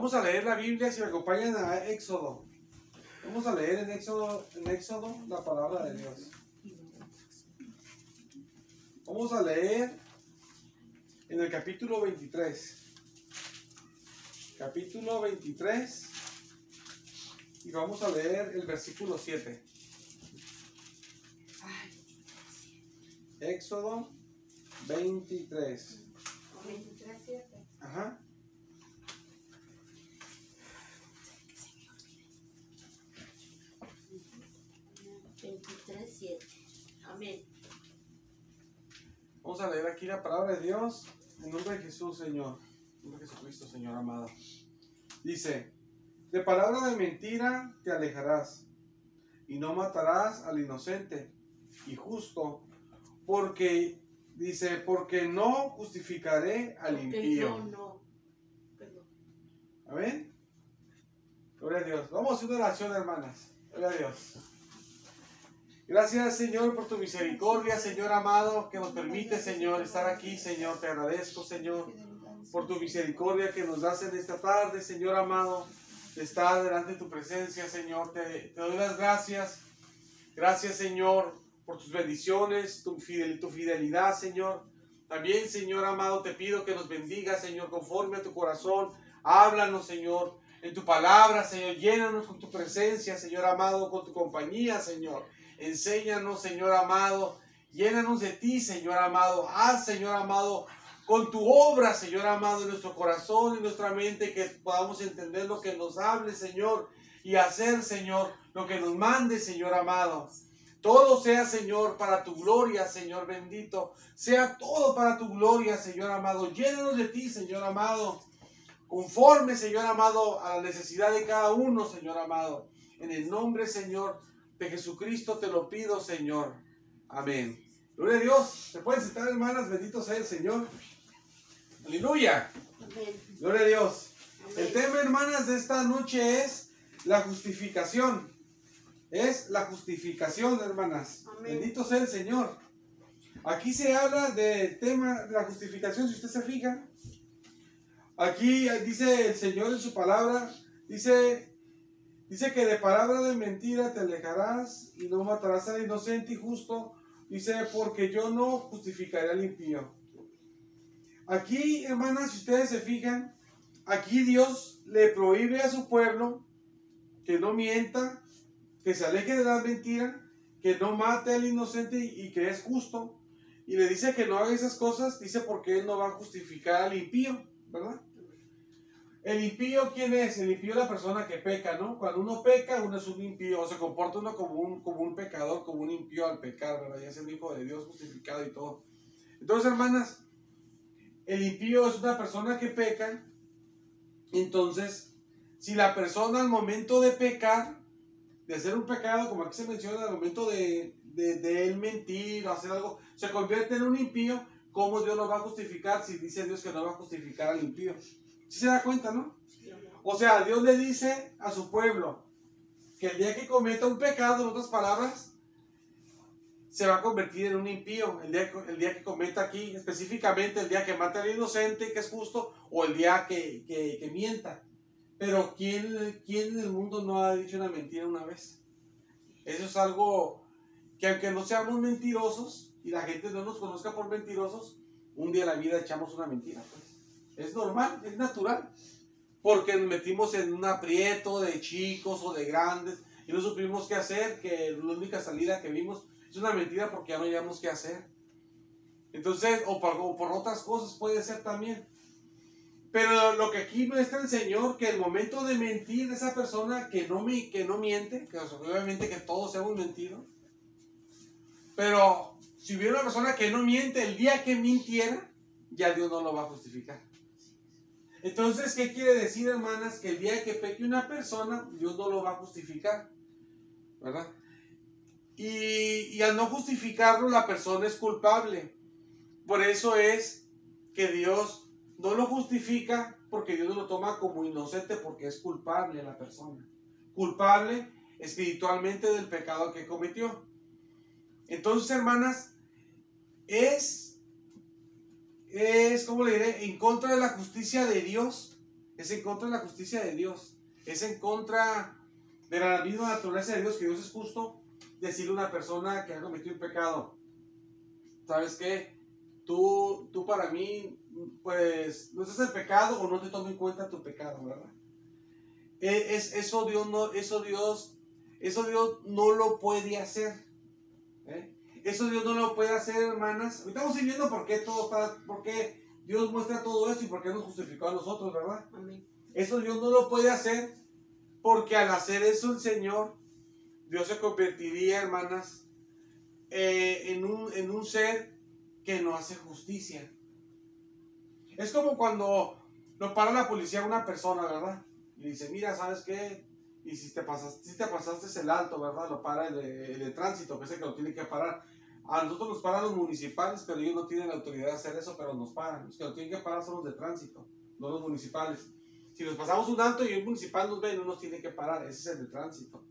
Vamos a leer la Biblia, si me acompañan a Éxodo. Vamos a leer en Éxodo la palabra de Dios. Vamos a leer en el capítulo 23. Capítulo 23. Y vamos a leer el versículo 7. Éxodo 23. 23, 7. Ajá. Amén. Vamos a leer aquí la palabra de Dios en nombre de Jesús, Señor. En nombre de Jesucristo, Señor amado. Dice: de palabra de mentira te alejarás, y no matarás al inocente y justo, porque, dice, porque no justificaré al impío. Perdón. Amén. Gloria a Dios. Vamos a hacer una oración, hermanas. Gloria a Dios. Gracias, Señor, por tu misericordia, Señor amado, que nos permite, Señor, estar aquí, Señor. Te agradezco, Señor, por tu misericordia que nos das en esta tarde, Señor amado, de estar delante de tu presencia, Señor. Te doy las gracias. Gracias, Señor, por tus bendiciones, tu fidelidad, Señor. También, Señor amado, te pido que nos bendiga, Señor, conforme a tu corazón. Háblanos, Señor, en tu palabra, Señor. Llénanos con tu presencia, Señor amado, con tu compañía, Señor. Enséñanos, Señor amado. Llénanos de ti, Señor amado. Haz, Señor amado, con tu obra, Señor amado, en nuestro corazón y nuestra mente, que podamos entender lo que nos hable, Señor, y hacer, Señor, lo que nos mande, Señor amado. Todo sea, Señor, para tu gloria, Señor bendito. Sea todo para tu gloria, Señor amado. Llénanos de ti, Señor amado. Conforme, Señor amado, a la necesidad de cada uno, Señor amado. En el nombre, Señor, de Jesucristo te lo pido, Señor. Amén. Gloria a Dios. ¿Se pueden sentar, hermanas? Bendito sea el Señor. Aleluya. Amén. Gloria a Dios. Amén. El tema, hermanas, de esta noche es la justificación. Es la justificación, hermanas. Amén. Bendito sea el Señor. Aquí se habla del tema de la justificación, si usted se fija. Aquí dice el Señor en su palabra, dice que de palabra de mentira te alejarás y no matarás al inocente y justo. Dice, porque yo no justificaré al impío. Aquí, hermanas, si ustedes se fijan, aquí Dios le prohíbe a su pueblo que no mienta, que se aleje de la mentira, que no mate al inocente y que es justo. Y le dice que no haga esas cosas, dice porque él no va a justificar al impío, ¿verdad? El impío, ¿quién es? El impío es la persona que peca, ¿no? Cuando uno peca, uno es un impío, o se comporta uno como un pecador, como un impío al pecar, ¿verdad? Ya es el hijo de Dios justificado y todo. Entonces, hermanas, el impío es una persona que peca. Entonces, si la persona al momento de pecar, de hacer un pecado, como aquí se menciona, al momento de él mentir o hacer algo, se convierte en un impío, ¿cómo Dios lo va a justificar si dice Dios que no va a justificar al impío? ¿Sí se da cuenta, no? O sea, Dios le dice a su pueblo que el día que cometa un pecado, en otras palabras, se va a convertir en un impío. El día que cometa aquí, específicamente el día que mate al inocente, que es justo, o el día que mienta. Pero ¿quién en el mundo no ha dicho una mentira una vez? Eso es algo que, aunque no seamos mentirosos y la gente no nos conozca por mentirosos, un día en la vida echamos una mentira, pues. Es normal, es natural, porque nos metimos en un aprieto de chicos o de grandes y no supimos qué hacer, que la única salida que vimos es una mentira porque ya no hayamos qué hacer. Entonces, o por otras cosas puede ser también. Pero lo que aquí muestra el Señor, que el momento de mentir de esa persona que no miente, que obviamente que todos hemos mentido, pero si hubiera una persona que no miente, el día que mintiera, ya Dios no lo va a justificar. Entonces, ¿qué quiere decir, hermanas? Que el día que peque una persona, Dios no lo va a justificar, ¿verdad? Y al no justificarlo, la persona es culpable. Por eso es que Dios no lo justifica, porque Dios no lo toma como inocente, porque es culpable la persona. Culpable espiritualmente del pecado que cometió. Entonces, hermanas, es, ¿cómo le diré?, en contra de la justicia de Dios es en contra de la justicia de Dios, es en contra de la misma naturaleza de Dios, que Dios es justo. Decirle a una persona que ha cometido un pecado, ¿sabes qué? Tú para mí, pues, no estás en pecado o no te tomo en cuenta tu pecado, ¿verdad? Eso Dios no lo puede hacer. Eso Dios no lo puede hacer, hermanas. Ahorita vamos a ir viendo por qué Dios muestra todo eso y por qué nos justificó a nosotros, ¿verdad? Amén. Eso Dios no lo puede hacer porque al hacer eso el Señor, Dios se convertiría, hermanas, en un ser que no hace justicia. Es como cuando lo para la policía a una persona, ¿verdad? Y dice, mira, ¿sabes qué? Y si te pasaste el alto, ¿verdad? Lo para el de tránsito, que es el que lo tiene que parar. A nosotros nos paran los municipales, pero ellos no tienen la autoridad de hacer eso, pero nos paran. Los que lo tienen que parar son los de tránsito, no los municipales. Si nos pasamos un alto y un municipal nos ve y no nos tiene que parar, ese es el de tránsito.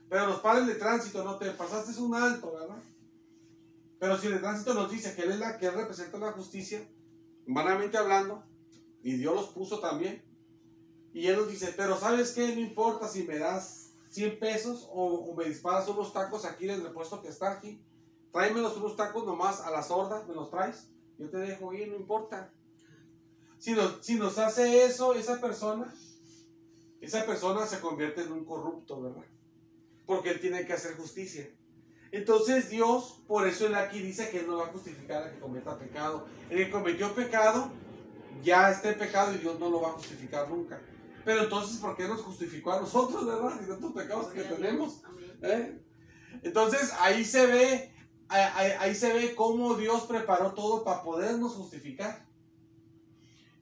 Pero nos para el de tránsito, no te pasaste un alto, ¿verdad? Pero si el de tránsito nos dice que él representa la justicia, humanamente hablando, y Dios los puso también, y él nos dice, pero ¿sabes qué? No importa si me das 100 pesos o me disparas unos tacos aquí en el repuesto que está aquí, tráemelos unos tacos nomás a la sorda, me los traes, yo te dejo ir, no importa. Si nos hace eso, esa persona se convierte en un corrupto, ¿verdad? Porque él tiene que hacer justicia. Entonces Dios, por eso él aquí dice que él no va a justificar al que cometa pecado. El que cometió pecado, ya está en pecado y Dios no lo va a justificar nunca. Pero entonces, ¿por qué nos justificó a nosotros, verdad? Y tantos pecados que tenemos. Entonces, ahí se ve cómo Dios preparó todo para podernos justificar.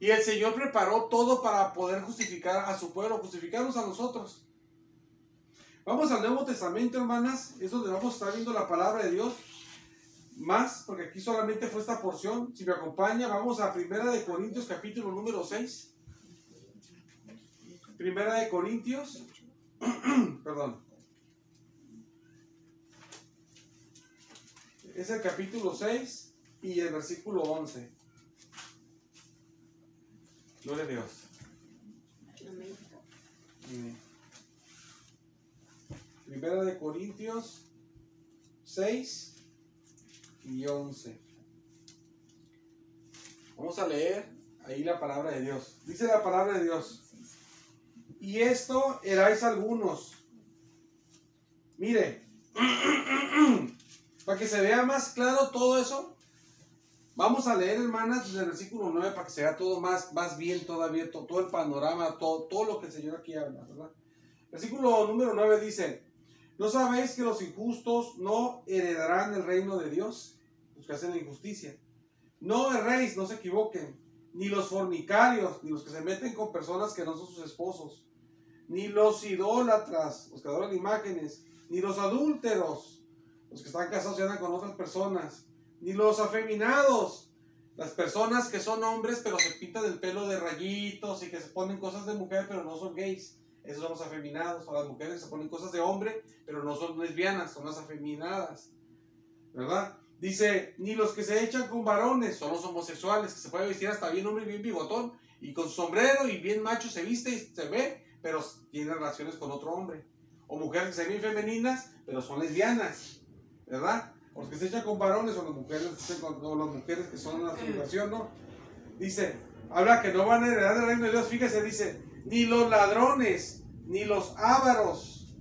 Y el Señor preparó todo para poder justificar a su pueblo, justificarnos a nosotros. Vamos al Nuevo Testamento, hermanas. Es donde vamos a estar viendo la palabra de Dios más, porque aquí solamente fue esta porción. Si me acompaña, vamos a 1 Corintios capítulo número 6. 1 Corintios, perdón. Es el capítulo 6 y el versículo 11. Gloria a Dios. Amén. 1 Corintios 6 y 11. Vamos a leer ahí la palabra de Dios. Dice la palabra de Dios. Y esto erais algunos. Mire, para que se vea más claro todo eso, vamos a leer, hermanas, desde el versículo 9 para que se vea todo más bien todavía, todo el panorama, todo lo que el Señor aquí habla, ¿verdad? Versículo número 9 dice, ¿no sabéis que los injustos no heredarán el reino de Dios? Los que hacen la injusticia. No erréis, no se equivoquen, ni los fornicarios, ni los que se meten con personas que no son sus esposos, ni los idólatras, los que adoran imágenes, ni los adúlteros, los que están casados y andan con otras personas, ni los afeminados, las personas que son hombres pero se pintan el pelo de rayitos y que se ponen cosas de mujer pero no son gays. Esos son los afeminados. O las mujeres que se ponen cosas de hombre pero no son lesbianas, son las afeminadas, ¿verdad? Dice, ni los que se echan con varones, son los homosexuales, que se puede vestir hasta bien hombre y bien bigotón, y con sombrero y bien macho se viste y se ve, pero tiene relaciones con otro hombre. O mujeres que se ven femeninas, pero son lesbianas, ¿verdad? O los que se echan con varones, o las mujeres que son una fornicación, ¿no? Dice, habla que no van a heredar el reino de Dios. Fíjese, dice, ni los ladrones, ni los ávaros,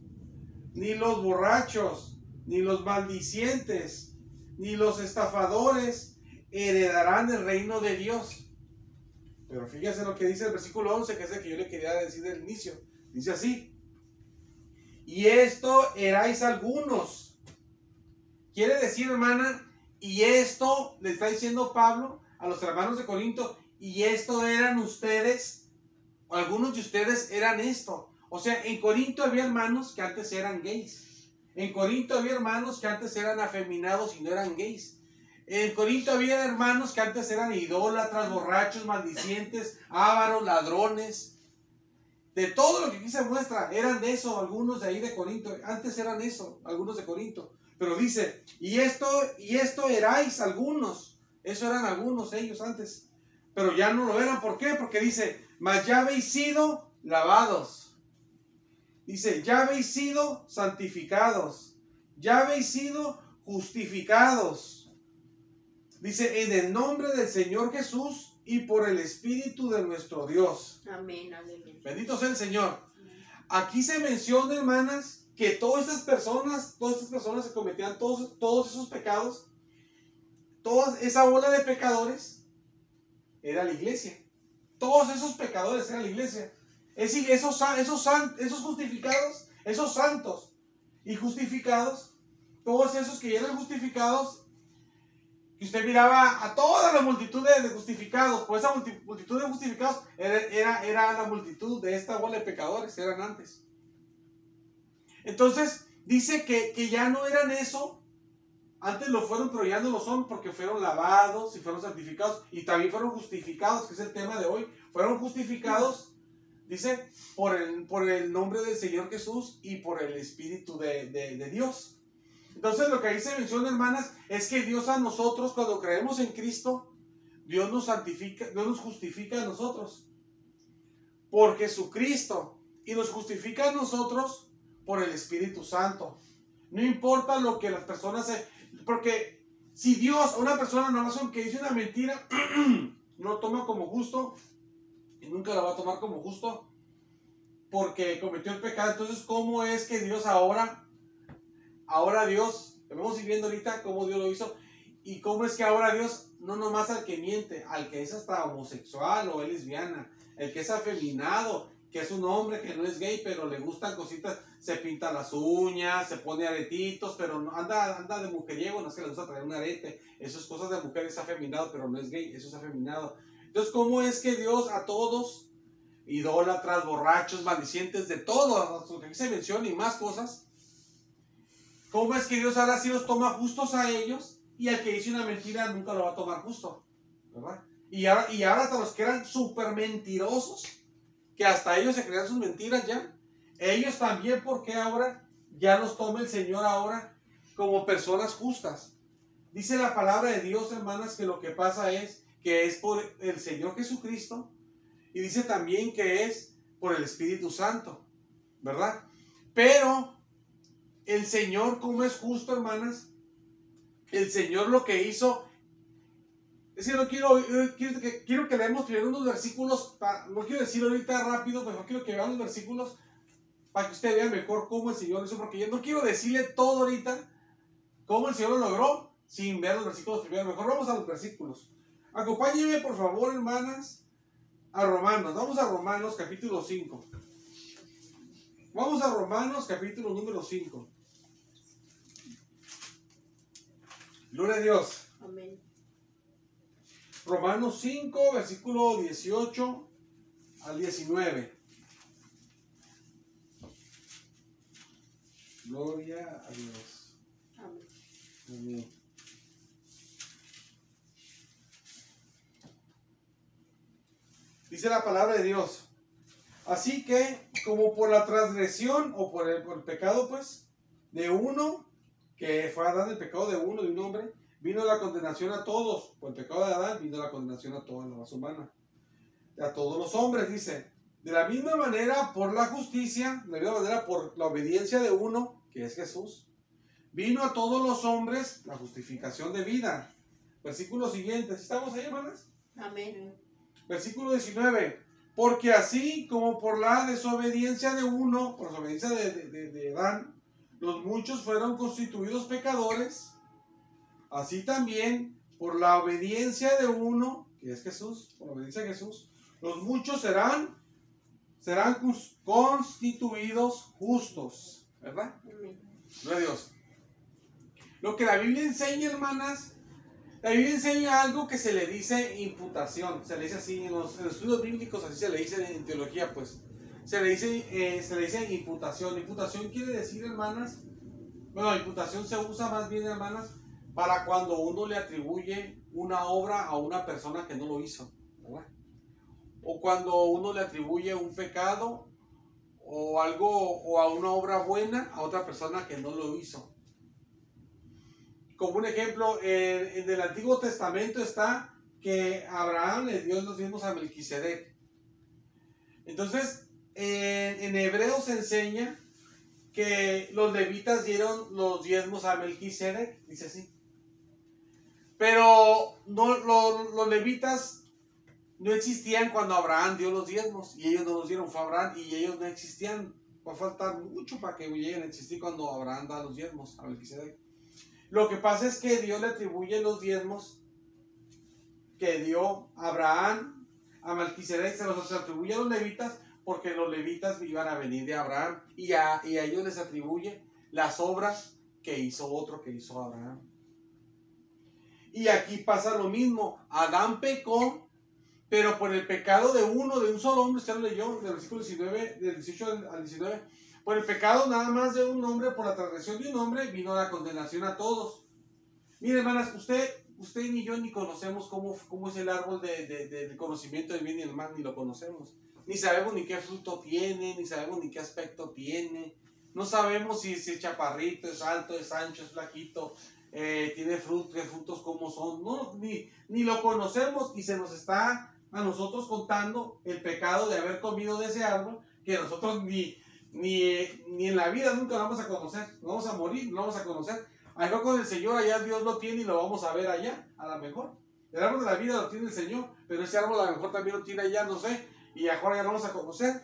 ni los borrachos, ni los maldicientes, ni los estafadores heredarán el reino de Dios. Pero fíjese lo que dice el versículo 11, que es el que yo le quería decir del inicio. Dice así, y esto erais algunos. Quiere decir, hermana, y esto le está diciendo Pablo a los hermanos de Corinto, y esto eran ustedes, algunos de ustedes eran esto. O sea, en Corinto había hermanos que antes eran gays. En Corinto había hermanos que antes eran afeminados y no eran gays. En Corinto había hermanos que antes eran idólatras, borrachos, maldicientes, ávaros, ladrones. De todo lo que aquí se muestra, eran de eso algunos de ahí de Corinto. Antes eran eso, algunos de Corinto. Pero dice, y esto erais algunos. Eso eran algunos ellos antes. Pero ya no lo eran. ¿Por qué? Porque dice, mas ya habéis sido lavados. Dice, ya habéis sido santificados, ya habéis sido justificados. Dice, en el nombre del Señor Jesús y por el Espíritu de nuestro Dios. Amén, aleluya. Bendito sea el Señor. Aquí se menciona, hermanas, que todas estas personas que cometían todos esos pecados, toda esa bola de pecadores, era la iglesia. Todos esos pecadores eran la iglesia. Es decir, esos justificados, esos santos y justificados, todos esos que ya eran justificados, que usted miraba a toda la multitud de justificados, pues esa multitud de justificados era la multitud de esta bola de pecadores, eran antes. Entonces, dice que ya no eran eso, antes lo fueron, pero ya no lo son porque fueron lavados y fueron santificados y también fueron justificados, que es el tema de hoy. Fueron justificados, dice, por el nombre del Señor Jesús y por el Espíritu de Dios. Entonces lo que ahí se menciona, hermanas, es que Dios a nosotros, cuando creemos en Cristo, Dios nos santifica, Dios nos justifica a nosotros por Jesucristo y nos justifica a nosotros por el Espíritu Santo. No importa lo que las personas porque si Dios a una persona no más que dice una mentira no lo toma como justo y nunca la va a tomar como justo porque cometió el pecado, entonces ¿cómo es que Dios ahora Dios, lo vamos a ir viendo ahorita cómo Dios lo hizo, y cómo es que ahora Dios, no nomás al que miente, al que es hasta homosexual o es lesbiana, el que es afeminado, que es un hombre que no es gay, pero le gustan cositas, se pinta las uñas, se pone aretitos, pero no, anda de mujeriego, no es que le gusta traer un arete, eso es cosas de mujer, es afeminado, pero no es gay, eso es afeminado. Entonces, ¿cómo es que Dios a todos, idólatras, borrachos, maldicientes, de todo, lo que aquí se menciona y más cosas, cómo es que Dios ahora sí los toma justos a ellos y al que dice una mentira nunca lo va a tomar justo, ¿verdad? Y ahora hasta los que eran súper mentirosos, que hasta ellos se crean sus mentiras ya, ellos también, porque ahora ya los toma el Señor ahora como personas justas. Dice la palabra de Dios, hermanas, que lo que pasa es que es por el Señor Jesucristo, y dice también que es por el Espíritu Santo, ¿verdad? Pero el Señor, como es justo, hermanas, el Señor lo que hizo, es que no quiero que leamos primero unos versículos, no quiero decir ahorita rápido, pero quiero que vean los versículos para que usted vea mejor cómo el Señor hizo, porque yo no quiero decirle todo ahorita, cómo el Señor lo logró, sin ver los versículos primero. Mejor vamos a los versículos. Acompáñenme, por favor, hermanas, a Romanos. Vamos a Romanos, capítulo 5. Vamos a Romanos, capítulo número 5. Gloria a Dios. Amén. Romanos 5, versículo 18 al 19. Gloria a Dios. Amén. Amén. Dice la palabra de Dios. Así que, como por la transgresión o por el pecado, pues, de uno, que fue Adán, el pecado de uno, de un hombre, vino la condenación a todos. Por el pecado de Adán vino la condenación a toda la raza humana. A todos los hombres, dice. De la misma manera, por la justicia, de la misma manera, por la obediencia de uno, que es Jesús, vino a todos los hombres la justificación de vida. Versículo siguiente. ¿Estamos ahí, hermanas? Amén. Versículo 19. Porque así como por la desobediencia de uno, por la desobediencia de Adán, los muchos fueron constituidos pecadores, así también por la obediencia de uno, que es Jesús, por la obediencia de Jesús, los muchos serán constituidos justos, ¿verdad? Amén. Gloria a Dios. Lo que la Biblia enseña, hermanas, la Biblia enseña algo que se le dice imputación, se le dice así en los estudios bíblicos, así se le dice en teología, pues, se le dice imputación. Imputación quiere decir, hermanas, bueno, imputación se usa más bien, hermanas, para cuando uno le atribuye una obra a una persona que no lo hizo, ¿verdad? O cuando uno le atribuye un pecado o algo, o a una obra buena a otra persona que no lo hizo. Como un ejemplo, en el Antiguo Testamento está que Abraham le dio los diezmos a Melquisedec. Entonces, en hebreo se enseña que los levitas dieron los diezmos a Melquisedec, dice así. Pero no, los levitas no existían cuando Abraham dio los diezmos, y ellos no los dieron, fue Abraham, y ellos no existían. Va a faltar mucho para que lleguen a existir cuando Abraham da los diezmos a Melquisedec. Lo que pasa es que Dios le atribuye los diezmos que dio Abraham a Melquisedec, se los atribuye a los levitas, porque los levitas iban a venir de Abraham, y a ellos les atribuye las obras que hizo otro, que hizo Abraham. Y aquí pasa lo mismo. Adán pecó, pero por el pecado de uno, de un solo hombre. Usted lo leyó del versículo 19, del 18 al 19. Por el pecado nada más de un hombre, por la transgresión de un hombre, vino la condenación a todos. Mire, hermanas, usted ni yo ni conocemos cómo es el árbol del conocimiento del bien y el mal, ni lo conocemos. Ni sabemos ni qué fruto tiene, ni sabemos ni qué aspecto tiene. No sabemos si es chaparrito, es alto, es ancho, es flaquito, tiene frutos cómo son. No, ni lo conocemos, y se nos está a nosotros contando el pecado de haber comido de ese árbol, que nosotros ni en la vida nunca lo vamos a conocer. No vamos a morir, no lo vamos a conocer. Allá con el Señor, allá Dios lo tiene y lo vamos a ver allá, a lo mejor. El árbol de la vida lo tiene el Señor, pero ese árbol a lo mejor también lo tiene allá, no sé, y ahora ya lo vamos a conocer.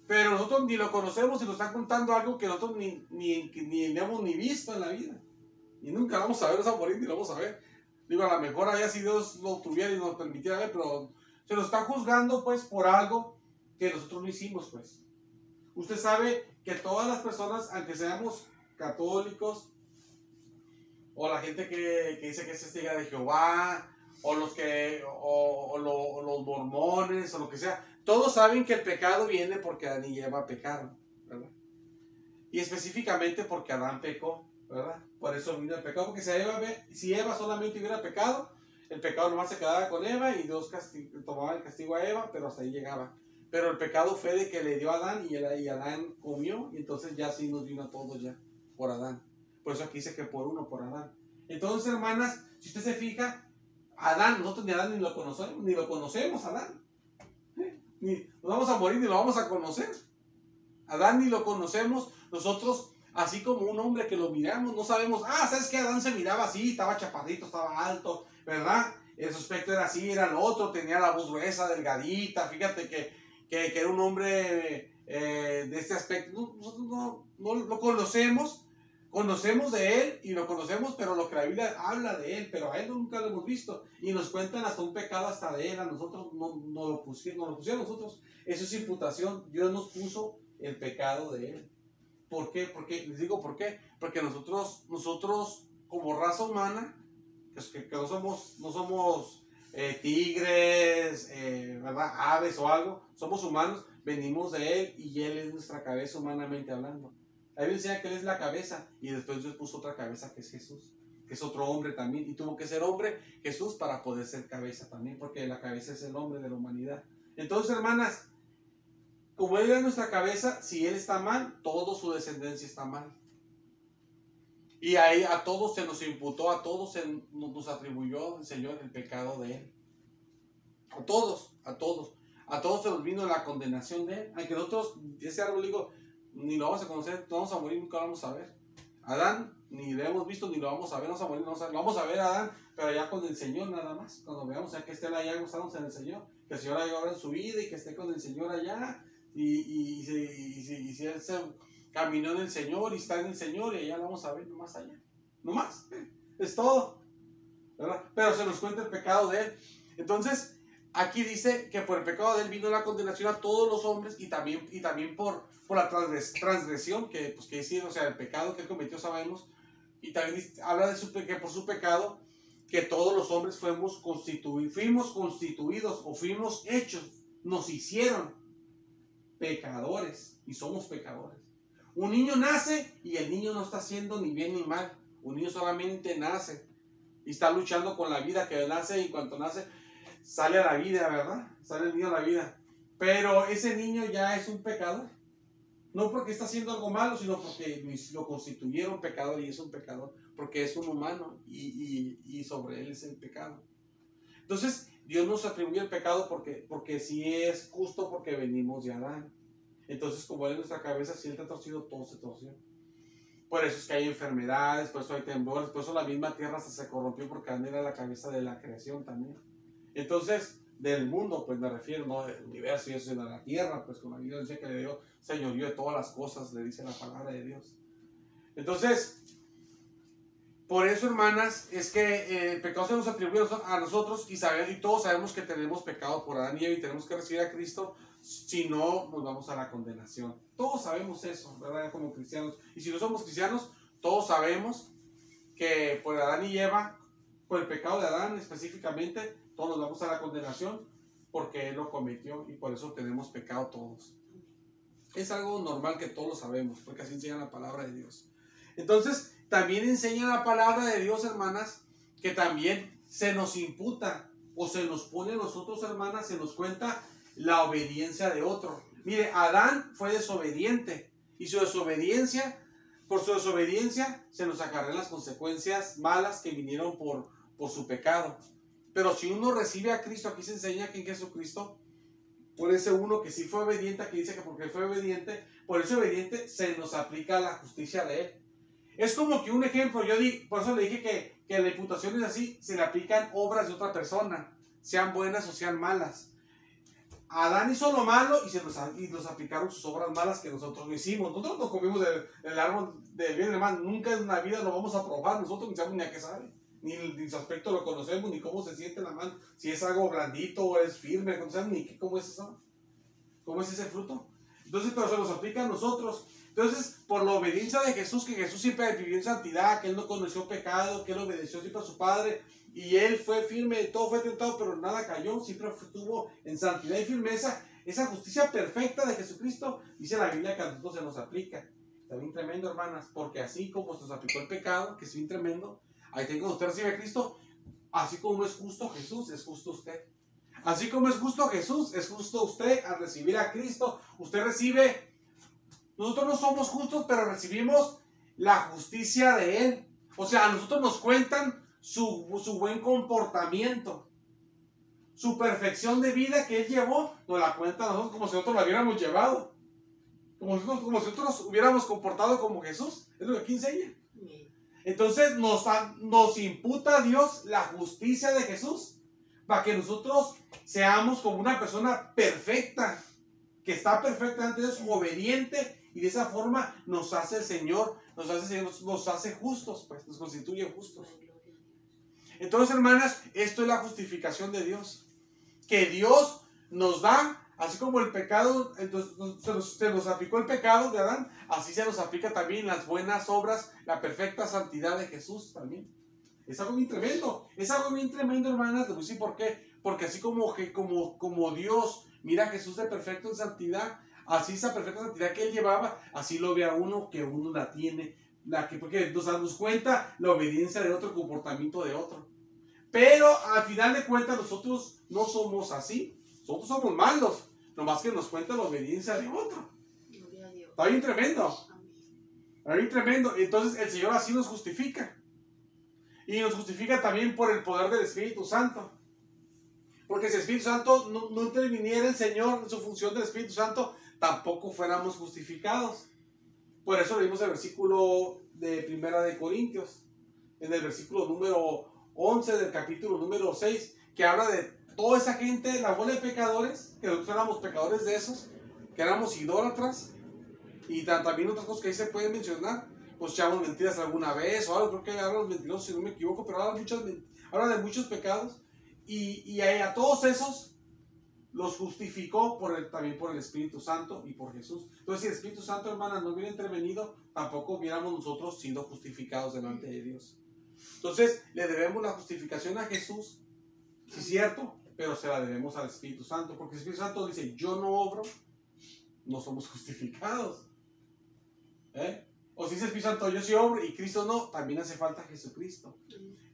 Pero nosotros ni lo conocemos y nos están contando algo que nosotros ni hemos ni visto en la vida. Y nunca vamos a ver, vamos a morir ni lo vamos a ver. Digo, a lo mejor allá si Dios lo tuviera y nos permitiera ver, pero se nos está juzgando pues por algo que nosotros no hicimos pues. Usted sabe que todas las personas, aunque seamos católicos, o la gente que dice que es testiga de Jehová, o los mormones, o lo que sea, todos saben que el pecado viene porque Adán y Eva pecaron, ¿verdad? Y específicamente porque Adán pecó, ¿verdad? Por eso vino el pecado, porque si Eva solamente hubiera pecado, el pecado nomás se quedaba con Eva y Dios tomaba el castigo a Eva, pero hasta ahí llegaba. Pero el pecado fue de que le dio a Adán, y Adán comió, y entonces ya sí nos vino a todos ya, por Adán. Por eso aquí dice que por uno, por Adán. Entonces, hermanas, si usted se fija, Adán, nosotros ni Adán ni lo conocemos, Adán. Ni nos vamos a morir ni lo vamos a conocer. Adán ni lo conocemos. Nosotros, así como un hombre que lo miramos, no sabemos, ¿sabes qué? Adán se miraba así, estaba chaparrito, estaba alto, ¿verdad? El su aspecto era así, era el otro, tenía la voz gruesa, delgadita, fíjate que era un hombre de este aspecto. Nosotros no lo conocemos de él y lo conocemos, pero lo que la Biblia habla de él, pero a él nunca lo hemos visto, y nos cuentan hasta un pecado hasta de él. A nosotros no lo pusieron nosotros. Eso es imputación. Dios nos puso el pecado de él. ¿Por qué? Les digo por qué. Porque nosotros como raza humana, que no somos tigres, ¿verdad? Aves o algo, somos humanos, venimos de él, y él es nuestra cabeza humanamente hablando. La Biblia enseña que él es la cabeza, y después Dios puso otra cabeza que es Jesús, que es otro hombre también, y tuvo que ser hombre Jesús para poder ser cabeza también, porque la cabeza es el hombre de la humanidad. Entonces, hermanas, como él es nuestra cabeza, si él está mal, toda su descendencia está mal. Y ahí a todos se nos imputó, a todos nos atribuyó el Señor el pecado de él. A todos se nos vino la condenación de él. Aunque nosotros, ese árbol, digo, ni lo vamos a conocer, no vamos a morir, nunca lo vamos a ver. Adán, ni lo hemos visto, ni lo vamos a ver, vamos a morir, lo vamos a ver a Adán, pero ya con el Señor nada más. Cuando veamos a que esté allá, gozamos en el Señor, que el Señor haya obra en su vida y que esté con el Señor allá. Y si él se caminó en el Señor y está en el Señor, y allá lo vamos a ver nomás allá. Nomás, es todo, ¿verdad? Pero se nos cuenta el pecado de él. Entonces, aquí dice que por el pecado de él vino la condenación a todos los hombres, y también por la transgresión que hicieron, o sea, el pecado que él cometió, sabemos. Y también habla de que por su pecado, que todos los hombres fuimos constituidos o fuimos hechos, nos hicieron pecadores, y somos pecadores. Un niño nace y el niño no está haciendo ni bien ni mal. Un niño solamente nace y está luchando con la vida que nace, y en cuanto nace sale a la vida, ¿verdad? Sale el niño a la vida. Pero ese niño ya es un pecador. No porque está haciendo algo malo, sino porque lo constituyeron pecador, y es un pecador porque es un humano, y sobre él es el pecado. Entonces, Dios nos atribuye el pecado porque sí es justo porque venimos de Adán. Entonces, como Él es nuestra cabeza, si Él te ha torcido, todo se torció. Por eso es que hay enfermedades, por eso hay temblores, por eso la misma tierra hasta se corrompió porque Adán era la cabeza de la creación también. Entonces, del mundo, pues me refiero, no del universo y eso, sino de la tierra, pues con la Biblia dice que le dio señorío de todas las cosas, le dice la palabra de Dios. Entonces, por eso, hermanas, es que el pecado se nos atribuye a nosotros y todos sabemos que tenemos pecado por Adán y Eva y tenemos que recibir a Cristo, si no nos vamos a la condenación. Todos sabemos eso, ¿verdad? Como cristianos. Y si no somos cristianos, todos sabemos que por Adán y Eva, por el pecado de Adán específicamente, todos nos vamos a la condenación porque Él lo cometió y por eso tenemos pecado todos. Es algo normal que todos lo sabemos, porque así enseña la palabra de Dios. Entonces, también enseña la palabra de Dios, hermanas, que también se nos imputa o se nos pone a nosotros, hermanas, se nos cuenta la obediencia de otro. Mire, Adán fue desobediente y por su desobediencia se nos acarrean las consecuencias malas que vinieron por su pecado. Pero si uno recibe a Cristo, aquí se enseña que en Jesucristo, por ese uno que sí fue obediente, aquí dice que porque fue obediente, por ese obediente se nos aplica la justicia de Él. Es como que un ejemplo, por eso le dije que la imputación es así, se le aplican obras de otra persona, sean buenas o sean malas. Adán hizo lo malo y nos aplicaron sus obras malas que nosotros no hicimos. Nosotros no comimos del árbol del bien y del mal, nunca en la vida lo vamos a probar, nosotros ni sabemos ni a qué sabe, ni su aspecto lo conocemos, ni cómo se siente la mano, si es algo blandito o es firme, no sabemos ni cómo es eso, cómo es ese fruto. Entonces, pero se nos aplica a nosotros. Entonces, por la obediencia de Jesús, que Jesús siempre vivió en santidad, que Él no conoció pecado, que Él obedeció siempre a su Padre, y Él fue firme, todo fue tentado, pero nada cayó, siempre estuvo en santidad y firmeza. Esa justicia perfecta de Jesucristo, dice la Biblia que a nosotros se nos aplica. Está bien tremendo, hermanas, porque así como se nos aplicó el pecado, que es bien tremendo, ahí tengo, usted recibe a Cristo, así como es justo Jesús, es justo usted. Así como es justo Jesús, es justo usted al recibir a Cristo. Usted recibe. Nosotros no somos justos, pero recibimos la justicia de Él. O sea, a nosotros nos cuentan su buen comportamiento, su perfección de vida que Él llevó, nos la cuentan a nosotros como si nosotros la hubiéramos llevado. Como si nosotros hubiéramos comportado como Jesús. Es lo que aquí enseña. Entonces nos imputa a Dios la justicia de Jesús para que nosotros seamos como una persona perfecta, que está perfectamente obediente. Y de esa forma nos hace el Señor, nos hace justos, pues nos constituye justos. Entonces, hermanas, esto es la justificación de Dios. Que Dios nos da, así como el pecado, entonces se nos aplicó el pecado de Adán, así se nos aplica también las buenas obras, la perfecta santidad de Jesús también. Es algo bien tremendo, hermanas. Les voy a decir por qué. Porque así como Dios mira a Jesús de perfecto en santidad, así esa perfecta santidad que Él llevaba, así lo ve a uno, que uno la tiene, porque nos damos cuenta la obediencia de otro, el comportamiento de otro. Pero al final de cuentas nosotros no somos así, nosotros somos malos, nomás que nos cuenta la obediencia de otro. Está bien tremendo. Está bien tremendo. Entonces el Señor así nos justifica. Y nos justifica también por el poder del Espíritu Santo. Porque si el Espíritu Santo no interviniera el Señor en su función del Espíritu Santo, tampoco fuéramos justificados. Por eso leímos el versículo de Primera de Corintios, en el versículo número 11 del capítulo número 6, que habla de toda esa gente, la bola de pecadores, que nosotros éramos pecadores de esos, que éramos idólatras, y también otras cosas que ahí se pueden mencionar, pues echamos mentiras alguna vez, o algo, creo que hablan mentirosos si no me equivoco, pero habla de muchos pecados, y a todos esos los justificó también por el Espíritu Santo y por Jesús. Entonces, si el Espíritu Santo, hermanas, no hubiera intervenido, tampoco hubiéramos nosotros sido justificados delante de Dios. Entonces, le debemos la justificación a Jesús, sí es cierto, pero se la debemos al Espíritu Santo, porque el Espíritu Santo dice, yo no obro, no somos justificados. O si dice el Espíritu Santo, yo sí obro y Cristo no, también hace falta Jesucristo.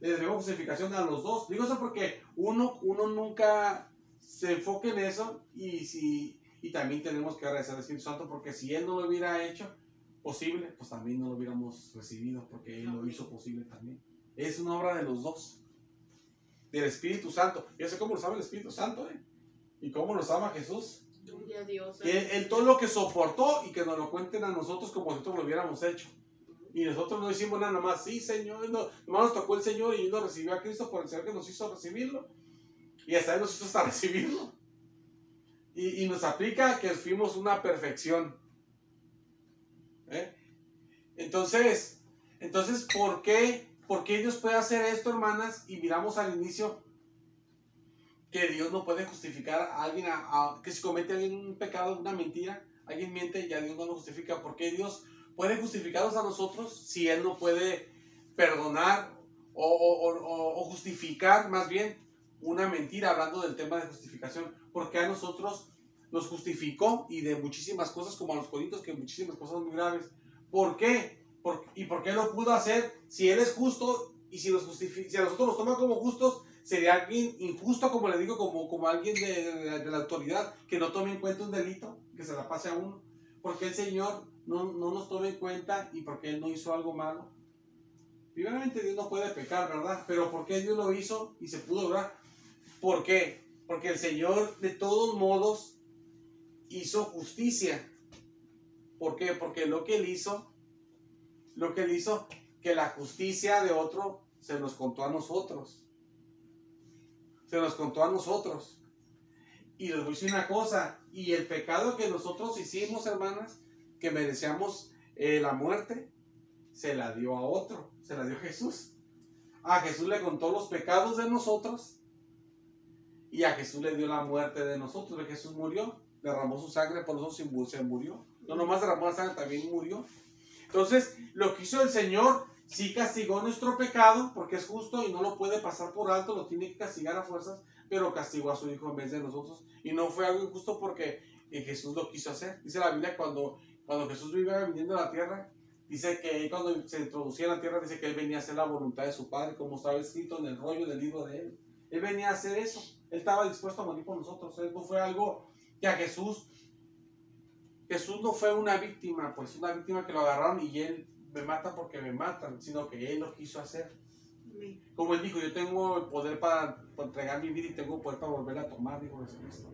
Le debemos justificación a los dos. Digo eso porque uno nunca se enfoque en eso y también tenemos que agradecer al Espíritu Santo, porque si Él no lo hubiera hecho posible, pues también no lo hubiéramos recibido, porque Él lo hizo posible también. Es una obra de los dos. del Espíritu Santo. Yo sé cómo nos ama el Espíritu Santo, y cómo nos ama Jesús. Gloria a Dios. Que Él todo lo que soportó y que nos lo cuenten a nosotros como nosotros lo hubiéramos hecho. Y nosotros no decimos nada más, sí, Señor, no, nomás nos tocó el Señor y nos recibió a Cristo por el Señor que nos hizo recibirlo. Y hasta Él nos hizo hasta recibirlo. Y nos aplica que fuimos una perfección. Entonces, ¿por qué Dios puede hacer esto, hermanas? Y miramos al inicio que Dios no puede justificar a alguien, que si comete alguien un pecado, una mentira, alguien miente y a Dios no lo justifica. ¿Por qué Dios puede justificarnos a nosotros si Él no puede perdonar o justificar más bien una mentira, hablando del tema de justificación? Porque a nosotros nos justificó, y de muchísimas cosas, como a los Corintios, que muchísimas cosas muy graves. ¿Por qué? ¿Y por qué lo pudo hacer si Él es justo? Y si a nosotros nos toma como justos, sería alguien injusto, como le digo, como alguien de la autoridad, que no tome en cuenta un delito, que se la pase a uno. Porque el Señor no nos tome en cuenta y porque Él no hizo algo malo. Primeramente, Dios no puede pecar, ¿verdad? Pero ¿por qué Dios lo hizo y se pudo lograr? ¿Por qué? Porque el Señor, de todos modos, hizo justicia. ¿Por qué? Porque lo que Él hizo, que la justicia de otro se nos contó a nosotros. Se nos contó a nosotros. Y les voy a decir una cosa, y el pecado que nosotros hicimos, hermanas, que merecíamos la muerte, se la dio a otro, se la dio Jesús. A Jesús le contó los pecados de nosotros, y a Jesús le dio la muerte de nosotros. Jesús murió, derramó su sangre por nosotros y se murió. No nomás derramó la sangre, también murió. Entonces, lo que hizo el Señor, sí castigó nuestro pecado, porque es justo y no lo puede pasar por alto, lo tiene que castigar a fuerzas, pero castigó a su Hijo en vez de nosotros. Y no fue algo injusto porque Jesús lo quiso hacer. Dice la Biblia, cuando Jesús iba viniendo a la tierra, dice que cuando se introducía en la tierra, dice que Él venía a hacer la voluntad de su Padre, como estaba escrito en el rollo del libro de Él. Él venía a hacer eso. Él estaba dispuesto a morir por nosotros. Él no fue algo que a Jesús no fue una víctima, pues una víctima que lo agarraron y Él me mata porque me matan, sino que Él lo quiso hacer. Como Él dijo, yo tengo el poder para entregar mi vida y tengo el poder para volverla a tomar, dijo Jesucristo.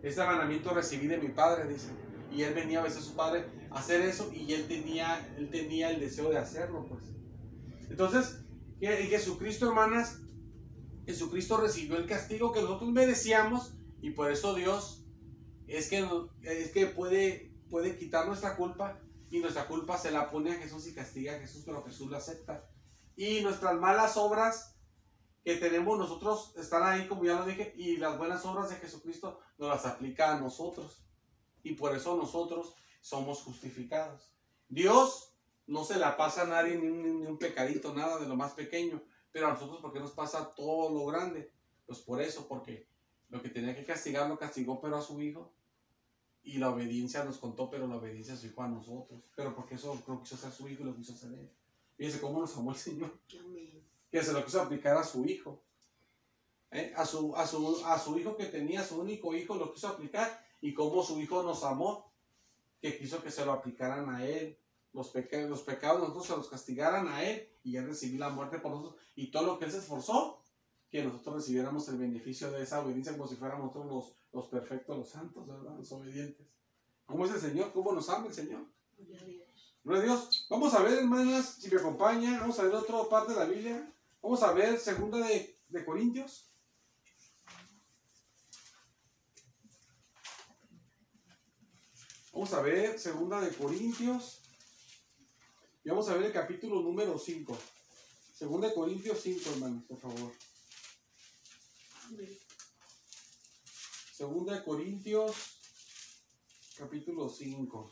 Este mandamiento recibí de mi Padre, dice. Y Él venía a veces a su Padre a hacer eso, y Él tenía el deseo de hacerlo, pues. Entonces, en Jesucristo, hermanas, Jesucristo recibió el castigo que nosotros merecíamos, y por eso Dios es que puede quitar nuestra culpa, y nuestra culpa se la pone a Jesús y castiga a Jesús, pero Jesús lo acepta. Y nuestras malas obras que tenemos nosotros están ahí, como ya lo dije, y las buenas obras de Jesucristo nos las aplica a nosotros. Y por eso nosotros somos justificados. Dios no se la pasa a nadie ni un pecadito, nada de lo más pequeño. Pero a nosotros, ¿por qué nos pasa todo lo grande? Pues por eso, porque lo que tenía que castigar lo castigó, pero a su Hijo. Y la obediencia nos contó, pero la obediencia se fue a nosotros. Pero porque eso lo quiso hacer su Hijo y lo quiso hacer Él. Fíjense cómo nos amó el Señor. Amén. Que se lo quiso aplicar a su Hijo. A su Hijo que tenía, su único Hijo, lo quiso aplicar. Y cómo su Hijo nos amó, que quiso que se lo aplicaran a Él. Los pecados nosotros se los castigaran a Él, y Él recibió la muerte por nosotros. Y todo lo que Él se esforzó, que nosotros recibiéramos el beneficio de esa obediencia, como si fuéramos nosotros los perfectos, los santos, ¿verdad? Los obedientes. ¿Cómo es el Señor? ¿Cómo nos ama el Señor? Gloria a Dios. Gloria a Dios. Vamos a ver, hermanas, si me acompañan, vamos a ver otra parte de la Biblia. Vamos a ver 2 de Corintios. Vamos a ver 2 de Corintios. Y vamos a ver el capítulo número 5. 2 de Corintios 5, hermanos, por favor. Amén. 2 de Corintios, capítulo 5.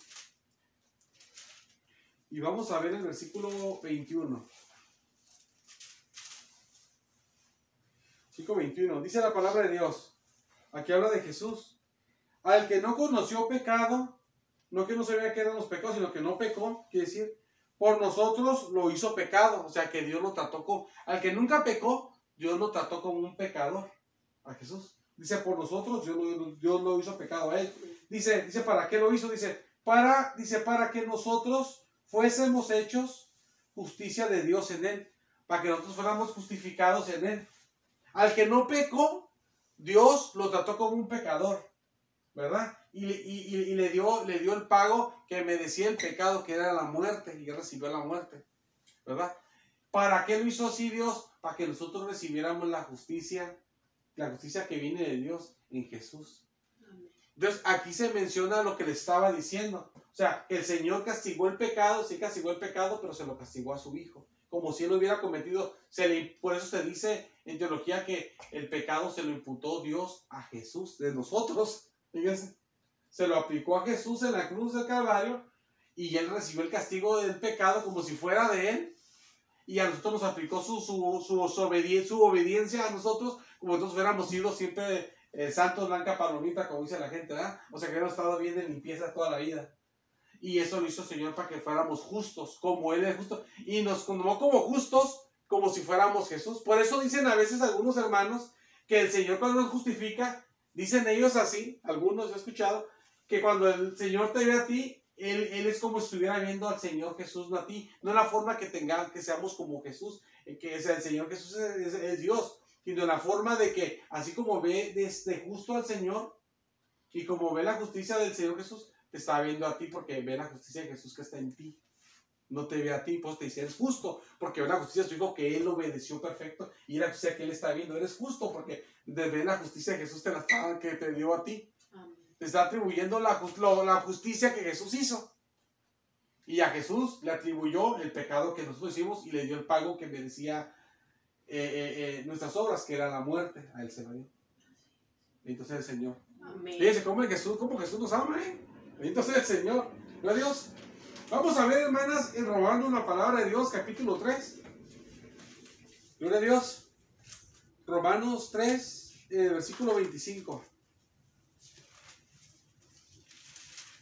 Y vamos a ver el versículo 21. 5:21. Dice la palabra de Dios. Aquí habla de Jesús. Al que no conoció pecado, no que no sabía que eran los pecados, sino que no pecó, quiere decir, por nosotros lo hizo pecado. O sea que Dios lo trató como... Al que nunca pecó, Dios lo trató como un pecador. A Jesús. Dice, por nosotros, Dios lo hizo pecado a Él. Dice, ¿para qué lo hizo? Dice, para que nosotros fuésemos hechos justicia de Dios en Él. Para que nosotros fuéramos justificados en Él. Al que no pecó, Dios lo trató como un pecador, ¿verdad? Y le dio el pago que merecía el pecado, que era la muerte, y él recibió la muerte, ¿verdad? ¿Para qué lo hizo así Dios? Para que nosotros recibiéramos la justicia que viene de Dios en Jesús. Entonces, aquí se menciona lo que le estaba diciendo. O sea, el Señor castigó el pecado, sí castigó el pecado, pero se lo castigó a su Hijo. Como si él lo hubiera cometido. Por eso se dice en teología que el pecado se lo imputó Dios a Jesús de nosotros. Fíjense, se lo aplicó a Jesús en la cruz del Calvario y él recibió el castigo del pecado como si fuera de él. Y a nosotros nos aplicó su obediencia a nosotros, como nosotros hubiéramos sido siempre santos, blanca palomita, como dice la gente, ¿verdad? O sea, que hubiéramos estado bien de limpieza toda la vida. Y eso lo hizo el Señor para que fuéramos justos, como Él es justo. Y nos tomó como justos, como si fuéramos Jesús. Por eso dicen a veces algunos hermanos que el Señor cuando nos justifica, dicen ellos así, algunos he escuchado, que cuando el Señor te ve a ti, Él es como si estuviera viendo al Señor Jesús, no a ti. No la forma que seamos como Jesús, que es el Señor Jesús es Dios, sino la forma de que, así como ve desde justo al Señor, y como ve la justicia del Señor Jesús, te está viendo a ti porque ve la justicia de Jesús que está en ti. No te ve a ti, pues te dice, eres justo, porque ve la justicia de su Hijo que Él obedeció perfecto, y la justicia que Él está viendo, eres justo, porque ve la justicia de Jesús que te dio a ti. Te está atribuyendo la justicia que Jesús hizo. Y a Jesús le atribuyó el pecado que nosotros hicimos y le dio el pago que merecía nuestras obras, que era la muerte. A Él se lo dio. Entonces el Señor. Fíjense cómo Jesús nos ama, ¿eh? Entonces el Señor. Gloria a Dios. Vamos a ver, hermanas, en Robando la palabra de Dios, capítulo 3. Gloria a Dios. Romanos 3, versículo 25.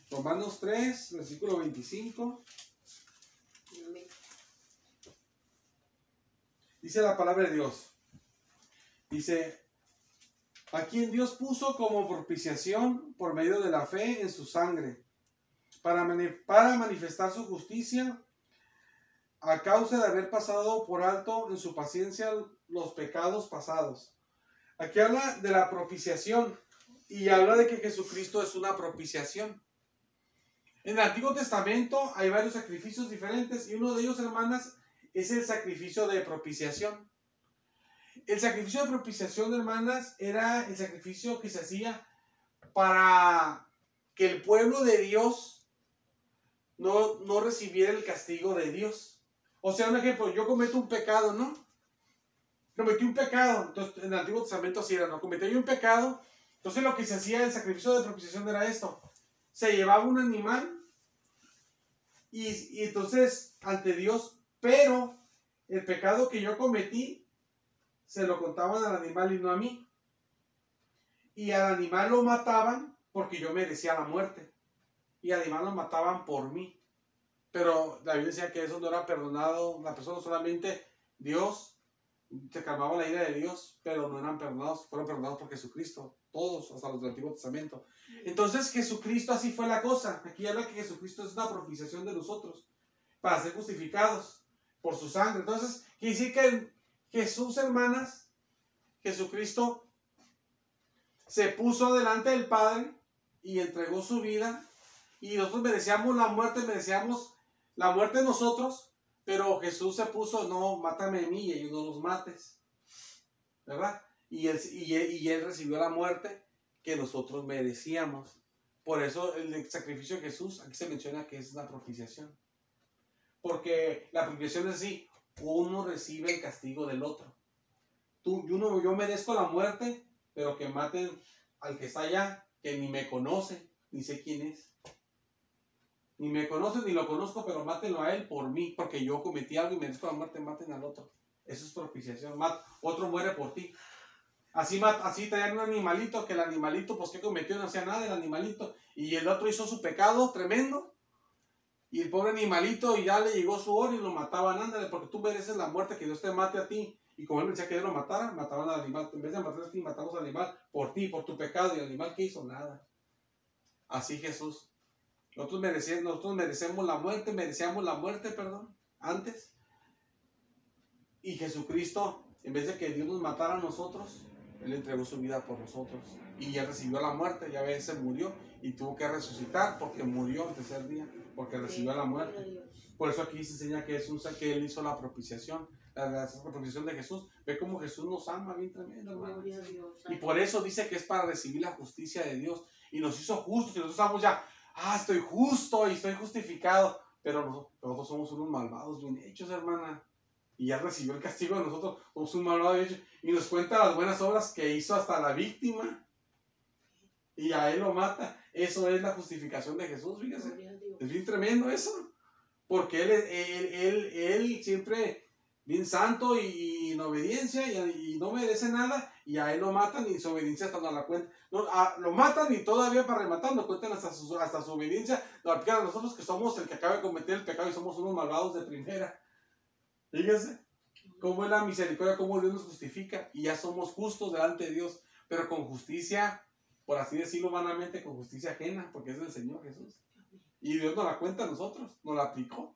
Romanos 3, versículo 25. Dice la palabra de Dios. Dice, a quien Dios puso como propiciación por medio de la fe en su sangre, para manifestar su justicia, a causa de haber pasado por alto en su paciencia los pecados pasados. Aquí habla de la propiciación y habla de que Jesucristo es una propiciación. En el Antiguo Testamento hay varios sacrificios diferentes y uno de ellos, hermanas, es el sacrificio de propiciación. El sacrificio de propiciación, hermanas, era el sacrificio que se hacía para que el pueblo de Dios no recibiera el castigo de Dios. O sea, un ejemplo, yo cometo un pecado, ¿no? Cometí un pecado, entonces en el Antiguo Testamento así era, ¿no? Cometí un pecado, entonces lo que se hacía, el sacrificio de propiciación era esto. Se llevaba un animal y entonces ante Dios, pero el pecado que yo cometí se lo contaban al animal y no a mí. Y al animal lo mataban porque yo merecía la muerte. Y al animal lo mataban por mí. Pero la Biblia decía que eso no era perdonado. La persona solamente Dios, se calmaba la ira de Dios, pero no eran perdonados, fueron perdonados por Jesucristo. Todos, hasta los del Antiguo Testamento. Entonces Jesucristo, así fue la cosa. Aquí habla que Jesucristo es una propiciación de nosotros para ser justificados por su sangre. Entonces, quiere decir que Jesús, hermanas, Jesucristo se puso delante del Padre y entregó su vida. Y nosotros merecíamos la muerte nosotros, pero Jesús se puso, no, mátame a mí y ellos no los mates, ¿verdad? Y él recibió la muerte que nosotros merecíamos. Por eso el sacrificio de Jesús, aquí se menciona que es la propiciación. Porque la propiciación es así, uno recibe el castigo del otro. Yo merezco la muerte, pero que maten al que está allá, que ni me conoce, ni sé quién es. Ni me conoce, ni lo conozco, pero mátenlo a él por mí, porque yo cometí algo y merezco la muerte, maten al otro. Eso es propiciación. Otro muere por ti. Así traían un animalito, que el animalito, pues que cometió, no hacía nada el animalito, y el otro hizo su pecado tremendo, y el pobre animalito, y ya le llegó su hora y lo mataban, ándale, porque tú mereces la muerte, que Dios te mate a ti. Y como él decía que Dios lo matara, mataban al animal. En vez de matar a ti, matamos al animal por ti, por tu pecado, y el animal que hizo nada. Así Jesús. Nosotros merecemos la muerte, antes. Y Jesucristo en vez de que Dios nos matara a nosotros, Él entregó su vida por nosotros. Y ya recibió la muerte, ya ves, se murió y tuvo que resucitar porque murió el tercer día, porque recibió la muerte. Por eso aquí se enseña que que Él hizo la propiciación, la propiciación de Jesús. Ve cómo Jesús nos ama bien tremendo, hermano. Y por eso dice que es para recibir la justicia de Dios. Y nos hizo justos y nosotros estamos ya, estoy justo y estoy justificado. Pero nosotros somos unos malvados bien hechos, hermana. Y ya recibió el castigo de nosotros, somos un malvado bien hecho. Y nos cuenta las buenas obras que hizo hasta la víctima. Y a Él lo mata. Eso es la justificación de Jesús, fíjese. Es bien tremendo eso. Porque Él siempre bien santo y en obediencia y no merece nada. Y a Él lo matan y su obediencia hasta no la cuenta. Lo matan y todavía para rematar nos cuentan hasta su obediencia. Lo aplican a nosotros que somos el que acaba de cometer el pecado y somos unos malvados de primera. Fíjese cómo es la misericordia, cómo Dios nos justifica. Y ya somos justos delante de Dios. Pero con justicia, por así decirlo humanamente, con justicia ajena. Porque es del Señor Jesús. Y Dios nos la cuenta a nosotros, nos la aplicó.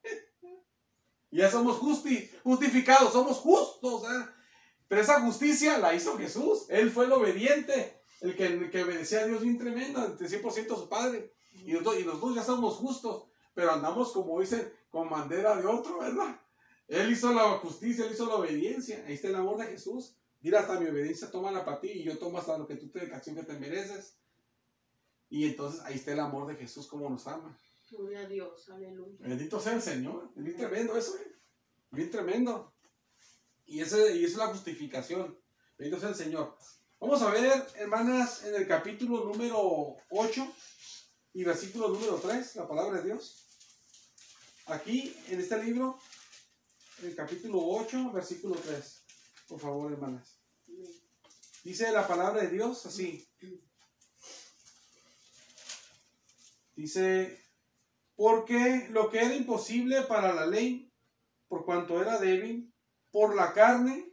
Y ya somos justificados, somos justos. Pero esa justicia la hizo Jesús. Él fue el obediente, el que obedecía a Dios bien tremendo, de 100% a su Padre. Y nosotros ya somos justos, pero andamos, como dicen, con bandera de otro, ¿verdad? Él hizo la justicia, Él hizo la obediencia. Ahí está el amor de Jesús. Mira, hasta mi obediencia tómala para ti y yo tomo hasta lo que tú te acción que te mereces. Y entonces ahí está el amor de Jesús, como nos ama. Gloria a Dios, aleluya. Bendito sea el Señor. Es bien tremendo eso, bien tremendo. Y eso es la justificación. Bendito sea el Señor. Vamos a ver, hermanas, en el capítulo número 8 y versículo número 3, la palabra de Dios. Aquí, en este libro, en el capítulo 8, versículo 3. Por favor, hermanas. Dice la palabra de Dios así. Dice: porque lo que era imposible para la ley, por cuanto era débil, por la carne,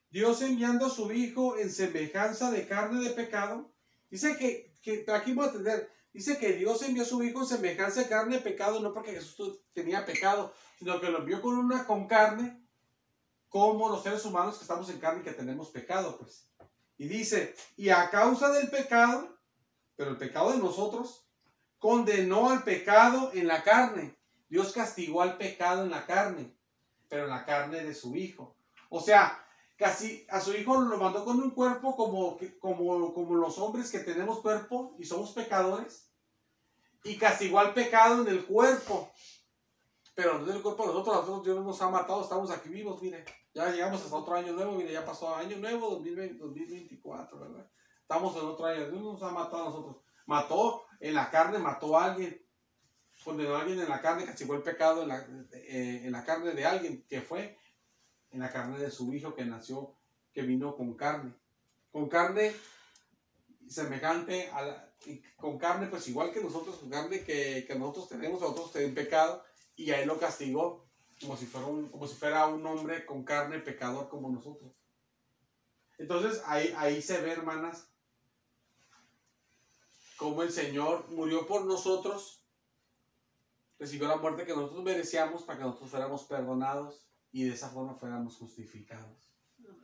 Dios enviando a su Hijo en semejanza de carne de pecado. Dice que aquí voy a entender, dice que Dios envió a su Hijo en semejanza de carne de pecado, no porque Jesús tenía pecado, sino que lo envió con carne, como los seres humanos que estamos en carne y que tenemos pecado, pues. Y dice, y a causa del pecado, pero el pecado de nosotros, condenó al pecado en la carne. Dios castigó al pecado en la carne, pero en la carne de su Hijo. O sea, casi a su Hijo lo mandó con un cuerpo como los hombres que tenemos cuerpo y somos pecadores. Y castigó al pecado en el cuerpo. Pero no en el cuerpo de nosotros Dios nos ha matado, estamos aquí vivos, mire. Ya llegamos hasta otro año nuevo, mire, ya pasó año nuevo, 2024, ¿verdad? Estamos en otro año, Dios nos ha matado a nosotros. Mató en la carne, mató a alguien, condenó a alguien en la carne, castigó el pecado en la carne de alguien, que fue en la carne de su Hijo que nació, que vino con carne semejante con carne, pues igual que nosotros, con carne que nosotros tenemos en pecado, y a Él lo castigó como si fuera un hombre con carne pecador como nosotros. Entonces ahí se ve, hermanas, como el Señor murió por nosotros, recibió la muerte que nosotros merecíamos para que nosotros fuéramos perdonados y de esa forma fuéramos justificados.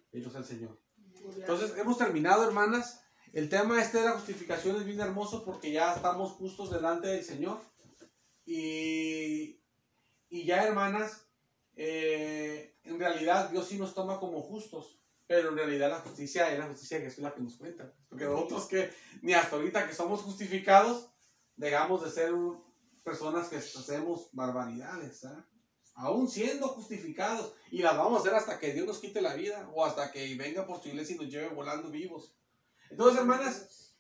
Bendito sea el Señor. Entonces hemos terminado, hermanas. El tema de la justificación es bien hermoso porque ya estamos justos delante del Señor. Y ya, hermanas, en realidad Dios sí nos toma como justos. Pero en realidad la justicia es la justicia de Jesús la que nos cuenta. Porque nosotros que ni hasta ahorita que somos justificados, dejamos de ser personas que hacemos barbaridades, aún siendo justificados. Y las vamos a hacer hasta que Dios nos quite la vida o hasta que venga por su iglesia y nos lleve volando vivos. Entonces, hermanas,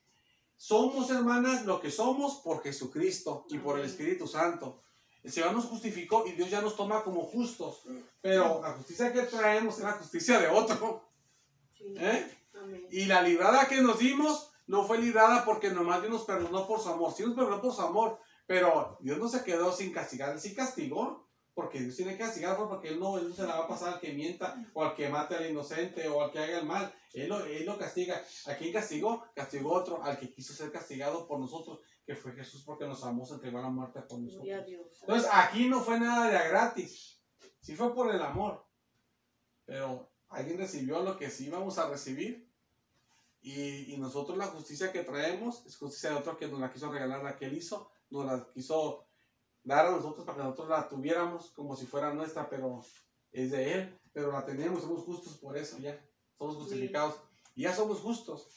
somos, hermanas, lo que somos por Jesucristo y por el Espíritu Santo. El Señor nos justificó y Dios ya nos toma como justos. Pero la justicia que traemos es la justicia de otro. Y la librada que nos dimos no fue librada porque nomás Dios nos perdonó por su amor. Sí nos perdonó por su amor, pero Dios no se quedó sin castigar. Él sí castigó, porque Dios tiene que castigar, porque Él no se la va a pasar al que mienta o al que mate al inocente o al que haga el mal. Él lo castiga. ¿A quién castigó? Castigó a otro, al que quiso ser castigado por nosotros, que fue Jesús, porque nos amó, se entregó a la muerte por nosotros. Entonces aquí no fue nada de a gratis, sí fue por el amor, pero alguien recibió lo que sí íbamos a recibir. Y nosotros la justicia que traemos es justicia de otro que nos la quiso regalar, la que él hizo, nos la quiso dar a nosotros para que nosotros la tuviéramos como si fuera nuestra, pero es de él, pero la tenemos, somos justos por eso ya, somos justificados y ya somos justos.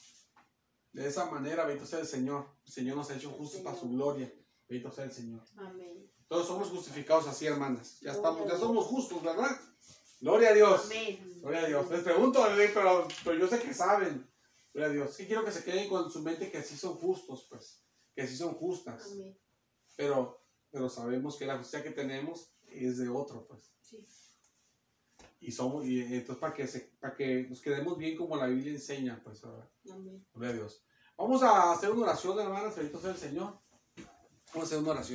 De esa manera, bendito sea el Señor nos ha hecho justos para su gloria, bendito sea el Señor. Amén. Todos somos justificados así, hermanas, ya estamos, ya somos justos, ¿verdad? Gloria a Dios. Amén. Gloria a Dios. Les pregunto, pero yo sé que saben. Gloria a Dios. Sí quiero que se queden con su mente que sí son justos, pues. Que sí son justas. Amén. Pero sabemos que la justicia que tenemos es de otro, pues. Sí. Y entonces para que nos quedemos bien como la Biblia enseña, pues. ¿Verdad? Amén. Gloria a Dios. Vamos a hacer una oración, hermanas. Bendito sea el Señor. Vamos a hacer una oración.